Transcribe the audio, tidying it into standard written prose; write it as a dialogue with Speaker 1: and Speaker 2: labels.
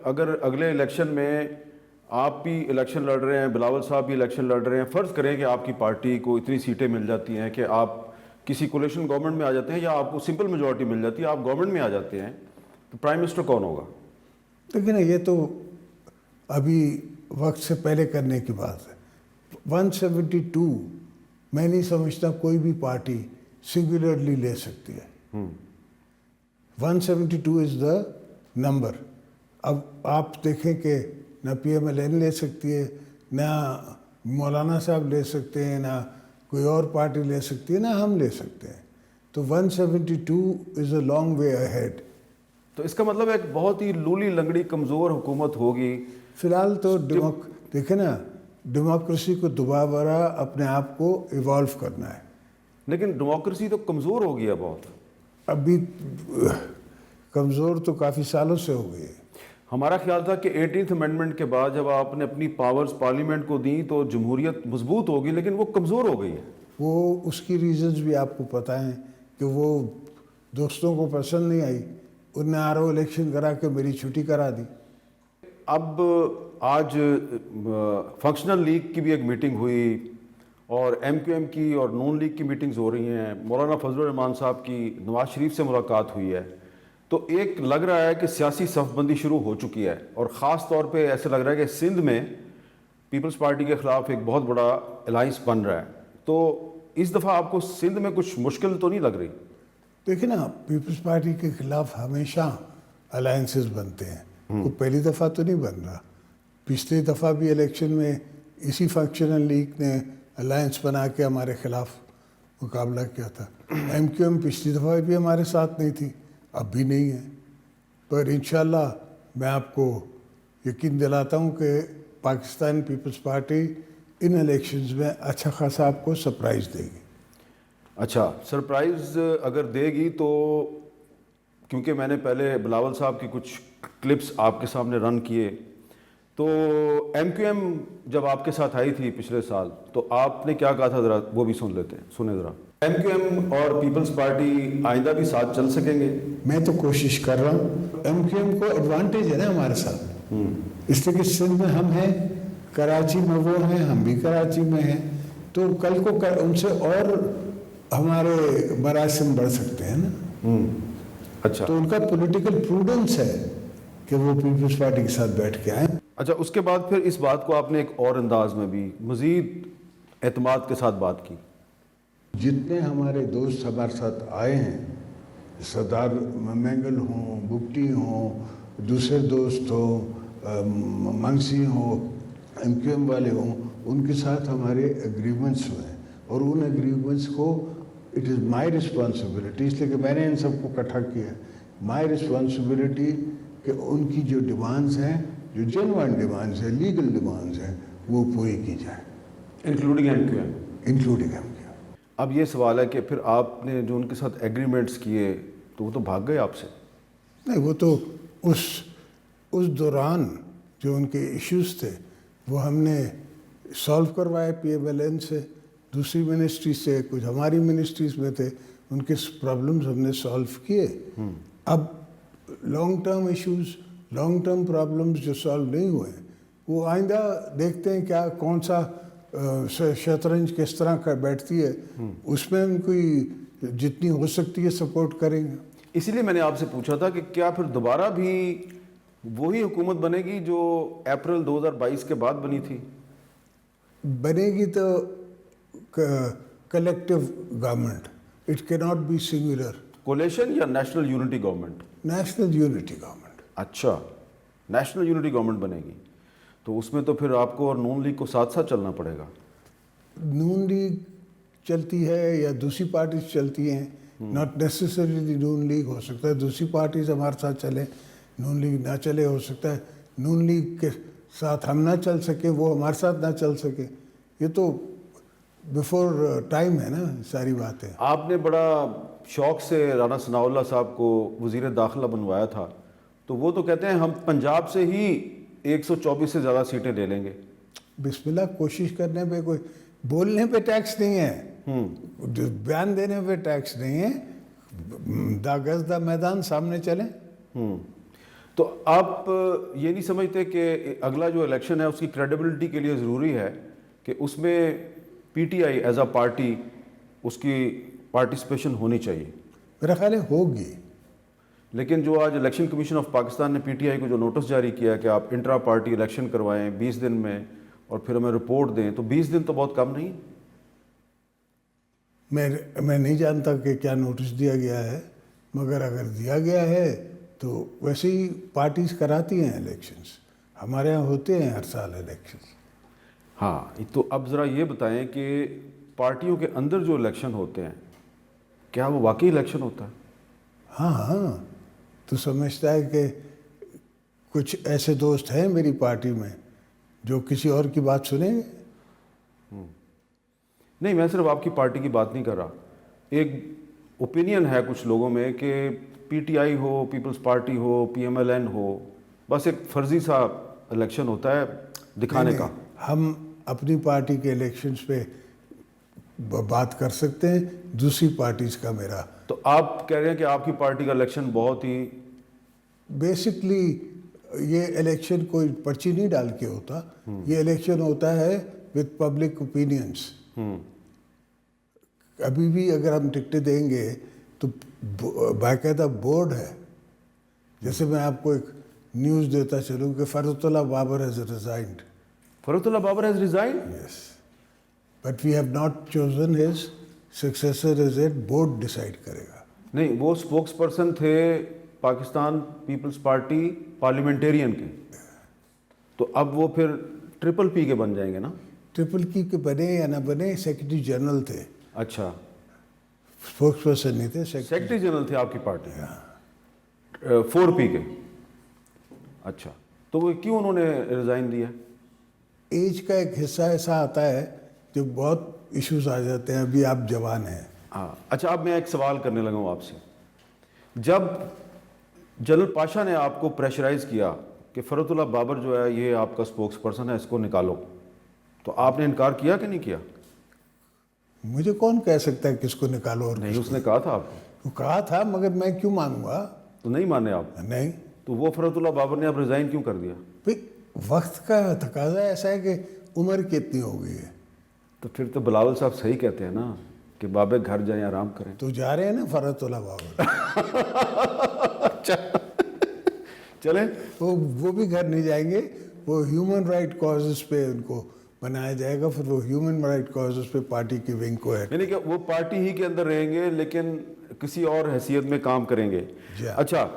Speaker 1: اگر اگلے الیکشن میں آپ بھی الیکشن لڑ رہے ہیں, بلاول صاحب بھی الیکشن لڑ رہے ہیں, فرض کریں کہ آپ کی پارٹی کو اتنی سیٹیں مل جاتی ہیں کہ آپ کسی کولیشن گورنمنٹ میں آ جاتے ہیں یا آپ کو سمپل میجورٹی مل جاتی ہے, آپ گورنمنٹ میں آ جاتے ہیں, تو پرائم منسٹر کون ہوگا؟
Speaker 2: لیکن یہ تو ابھی وقت سے پہلے کرنے کی بات ہے. 172 میں نہیں سمجھتا کوئی بھی پارٹی سنگولرلی لے سکتی ہے. 172 از دا نمبر. اب آپ دیکھیں کہ نہ پی ایم ایل این لے سکتی ہے, نہ مولانا صاحب لے سکتے ہیں, نہ کوئی اور پارٹی لے سکتی ہے, نہ ہم لے سکتے ہیں. تو 172 از اے لانگ وے اہیڈ.
Speaker 1: تو اس کا مطلب ایک بہت ہی لولی لنگڑی کمزور حکومت ہوگی.
Speaker 2: فی الحال تو دیکھیں نا, ڈیموکریسی کو دوبارہ اپنے آپ کو ایوالو کرنا ہے.
Speaker 1: لیکن ڈیموکریسی تو کمزور ہو گئی ہے بہت.
Speaker 2: ابھی کمزور تو کافی سالوں سے ہو گئی ہے.
Speaker 1: ہمارا خیال تھا کہ 18th امینڈمنٹ کے بعد جب آپ نے اپنی پاورز پارلیمنٹ کو دیں تو جمہوریت مضبوط ہوگی, لیکن وہ کمزور ہو گئی ہے.
Speaker 2: وہ اس کی ریزنز بھی آپ کو پتہ ہیں کہ وہ دوستوں کو پسند نہیں آئی, انہوں نے آر او الیکشن کرا کے میری چھٹی کرا دی.
Speaker 1: اب آج فنکشنل لیگ کی بھی ایک میٹنگ ہوئی اور ایم کیو ایم کی اور نون لیگ کی میٹنگز ہو رہی ہیں. مولانا فضل الرحمان صاحب کی نواز شریف سے ملاقات ہوئی ہے. تو ایک لگ رہا ہے کہ سیاسی صف بندی شروع ہو چکی ہے, اور خاص طور پہ ایسے لگ رہا ہے کہ سندھ میں پیپلز پارٹی کے خلاف ایک بہت بڑا الائنس بن رہا ہے. تو اس دفعہ آپ کو سندھ میں کچھ مشکل تو نہیں لگ رہی؟
Speaker 2: دیکھیں نا, پیپلز پارٹی کے خلاف ہمیشہ الائنسز بنتے ہیں, وہ پہلی دفعہ تو نہیں بن رہا. پچھلی دفعہ بھی الیکشن میں اسی فنکشنل لیگ نے الائنس بنا کے ہمارے خلاف مقابلہ کیا تھا. ایم کیو ایم پچھلی دفعہ بھی ہمارے ساتھ نہیں تھی, اب بھی نہیں ہے. پر انشاءاللہ میں آپ کو یقین دلاتا ہوں کہ پاکستان پیپلز پارٹی ان الیکشنز میں اچھا خاصا آپ کو سرپرائز دے گی.
Speaker 1: اچھا, سرپرائز اگر دے گی تو, کیونکہ میں نے پہلے بلاول صاحب کی کچھ کلپس آپ کے سامنے رن کیے, تو ایم کیو ایم جب آپ کے ساتھ آئی تھی پچھلے سال تو آپ نے کیا کہا تھا, ذرا وہ بھی سن لیتے ہیں. سنیں ذرا. ایم کیو ایم اور پیپلز پارٹی آئندہ بھی ساتھ چل سکیں گے؟
Speaker 2: میں تو کوشش کر رہا ہوں. ایم کیو ایم کو ایڈوانٹیج ہے نا ہمارے ساتھ, اس لیے کہ سندھ میں ہم ہیں, کراچی میں وہ ہیں, ہم بھی کراچی میں ہیں. تو کل کو ان سے اور ہمارے مراسم بڑھ سکتے ہیں نا.
Speaker 1: اچھا,
Speaker 2: تو ان کا پولیٹیکل پروڈنس ہے کہ وہ پیپلز پارٹی کے ساتھ بیٹھ کے آئیں.
Speaker 1: اچھا, اس کے بعد پھر اس بات کو آپ نے ایک اور انداز میں بھی مزید اعتماد کے ساتھ بات کی.
Speaker 2: جتنے ہمارے دوست ہمارے ساتھ آئے ہیں, سردار مینگل ہوں, بگٹی ہوں, دوسرے دوست ہوں, منگسی ہوں, ایم کیو ایم والے ہوں, ان کے ساتھ ہمارے ایگریمنٹس ہوئے ہیں. اور ان ایگریمنٹس کو اٹ از مائی رسپانسبلٹی, اس لیے کہ میں نے ان سب کو اکٹھا کیا ہے, مائی رسپانسبلٹی کہ ان کی جو ڈیمانڈز ہیں, جو جینوائن ڈیمانڈز ہیں, لیگل ڈیمانڈز ہیں, وہ پوری کی جائیں,
Speaker 1: including M Q M.
Speaker 2: Including M Q M.
Speaker 1: اب یہ سوال ہے کہ پھر آپ نے جو ان کے ساتھ ایگریمنٹس کیے تو وہ تو بھاگ گئے آپ سے؟
Speaker 2: نہیں, وہ تو اس دوران جو ان کے ایشوز تھے وہ ہم نے سالو کروائے پی ایم ایل این سے, دوسری منسٹری سے, کچھ ہماری منسٹریز میں تھے, ان کے پرابلمز ہم نے سالو کیے. اب long term issues, long term problems جو سالو نہیں ہوئے ہیں, وہ آئندہ دیکھتے ہیں کیا کون سا شطرنج کس طرح کا بیٹھتی ہے, اس میں ان کی جتنی ہو سکتی ہے سپورٹ کریں گے.
Speaker 1: اسی لیے میں نے آپ سے پوچھا تھا کہ کیا پھر دوبارہ بھی وہی حکومت بنے گی جو اپریل 2022 کے بعد بنی تھی؟
Speaker 2: بنے گی تو کلیکٹیو گورنمنٹ, اٹ کی ناٹ بی سنگولر.
Speaker 1: کولیشن یا national unity government?
Speaker 2: National unity government.
Speaker 1: اچھا, نیشنل یونٹی گورنمنٹ بنے گی, تو اس میں تو پھر آپ کو اور نون لیگ کو ساتھ ساتھ چلنا پڑے گا.
Speaker 2: نون لیگ چلتی ہے یا دوسری پارٹیز چلتی ہیں, ناٹ نیسیسریلی نون لیگ, ہو سکتا ہے دوسری پارٹیز ہمارے ساتھ چلیں, نون لیگ نہ چلے, ہو سکتا ہے نون لیگ کے ساتھ ہم نہ چل سکیں, وہ ہمارے ساتھ نہ چل سکے. یہ تو بیفور ٹائم ہے نا ساری باتیں.
Speaker 1: آپ نے بڑا شوق سے رانا ثناء اللہ صاحب کو وزیر داخلہ بنوایا تھا, تو وہ تو کہتے ہیں ہم پنجاب سے ہی 124 سے زیادہ سیٹیں لے لیں گے.
Speaker 2: بسم اللہ, کوشش کرنے پہ, کوئی بولنے پہ ٹیکس نہیں ہے, بیان دینے پہ ٹیکس نہیں ہے, دا گز دا میدان, سامنے چلیں.
Speaker 1: تو آپ یہ نہیں سمجھتے کہ اگلا جو الیکشن ہے اس کی کریڈیبلٹی کے لیے ضروری ہے کہ اس میں P T I as a party اس کی پارٹیسپیشن ہونی چاہیے؟
Speaker 2: میرا خیال ہے ہوگی.
Speaker 1: لیکن جو آج الیکشن کمیشن آف پاکستان نے پی ٹی آئی کو جو نوٹس جاری کیا کہ آپ انٹرا پارٹی الیکشن کروائیں 20 دن میں اور پھر ہمیں رپورٹ دیں، تو 20 دن تو بہت کم نہیں؟
Speaker 2: میں نہیں جانتا کہ کیا نوٹس دیا گیا ہے، مگر اگر دیا گیا ہے تو ویسے ہی پارٹیز کراتی ہیں الیکشنز. ہمارے ہاں ہوتے ہیں ہر سال الیکشنز.
Speaker 1: ہاں، تو اب ذرا یہ بتائیں کہ پارٹیوں کے اندر جو الیکشن ہوتے ہیں کیا وہ واقعی الیکشن ہوتا ہے؟
Speaker 2: ہاں تو سمجھتا ہے کہ کچھ ایسے دوست ہیں میری پارٹی میں جو کسی اور کی بات سنیں گے؟
Speaker 1: نہیں، میں صرف آپ کی پارٹی کی بات نہیں کر رہا. ایک اوپینین ہے کچھ لوگوں میں کہ پی ٹی آئی ہو، پیپلز پارٹی ہو، پی ایم ایل این ہو، بس ایک فرضی سا الیکشن ہوتا ہے دکھانے کا.
Speaker 2: ہم اپنی پارٹی کے الیکشنز پہ بات کر سکتے ہیں، دوسری پارٹیز کا میرا
Speaker 1: تو آپ کہہ رہے ہیں کہ آپ کی پارٹی کا الیکشن بہت ہی
Speaker 2: بیسکلی یہ الیکشن کوئی پرچی نہیں ڈال کے ہوتا. یہ الیکشن ہوتا ہے وتھ پبلک اوپینینس. ابھی بھی اگر ہم ٹکٹیں دیں گے تو باقاعدہ بورڈ ہے. جیسے میں آپ کو ایک نیوز دیتا چلوں کہ Farhatullah Babar has resigned.
Speaker 1: Farhatullah Babar has resigned?
Speaker 2: Yes, but we have not chosen his successor as a board decide کرے گا.
Speaker 1: نہیں، وہ اسپوکس پرسن تھے پاکستان پیپلز پارٹی پارلیمنٹیرین کے، تو اب وہ پھر ٹرپل پی کے بن جائیں گے نا؟
Speaker 2: ٹرپل کی کے بنے یا نہ بنے سیکرٹری جنرل تھے.
Speaker 1: اچھا،
Speaker 2: اسپوکس پرسن نہیں تھے،
Speaker 1: سیکرٹری جنرل تھے آپ کی پارٹی 4P کے. اچھا، تو وہ کیوں انہوں نے ریزائن دیا؟
Speaker 2: ایج کا ایک حصہ ایسا آتا ہے جو بہت ایشوز آ جاتے ہیں. ابھی آپ جوان ہیں.
Speaker 1: ہاں، اچھا، اب میں ایک سوال کرنے لگا ہوں آپ سے. جب جنرل پاشا نے آپ کو پریشرائز کیا کہ فرحت اللہ بابر جو ہے یہ آپ کا اسپوکس پرسن ہے، اس کو نکالو، تو آپ نے انکار کیا کہ نہیں کیا؟
Speaker 2: مجھے کون کہہ سکتا ہے کس کو نکالو اور
Speaker 1: نہیں، اس نے کہا تھا آپ کو.
Speaker 2: وہ کہا تھا، مگر میں کیوں مانوں گا؟
Speaker 1: تو نہیں مانے آپ؟
Speaker 2: نہیں.
Speaker 1: تو وہ فرحت اللہ بابر نے اب ریزائن کیوں کر دیا؟
Speaker 2: بھئی وقت کا تقاضا ایسا ہے کہ عمر کتنی ہو گئی ہے.
Speaker 1: تو پھر تو بلاول صاحب صحیح کہتے ہیں نا کہ بابے گھر جائیں آرام کریں.
Speaker 2: تو جا رہے ہیں نا فرحت اللہ بابر.
Speaker 1: چلیں،
Speaker 2: وہ بھی گھر نہیں جائیں گے. وہ ہیومن رائٹ کازز پہ ان کو بنایا جائے گا. پھر وہ ہیومن رائٹ کازز پہ پارٹی کی ونگ کو ہے.
Speaker 1: یعنی کہ وہ پارٹی ہی کے اندر رہیں گے لیکن کسی اور حیثیت میں کام کریں گے.
Speaker 2: جی ہاں.
Speaker 1: اچھا،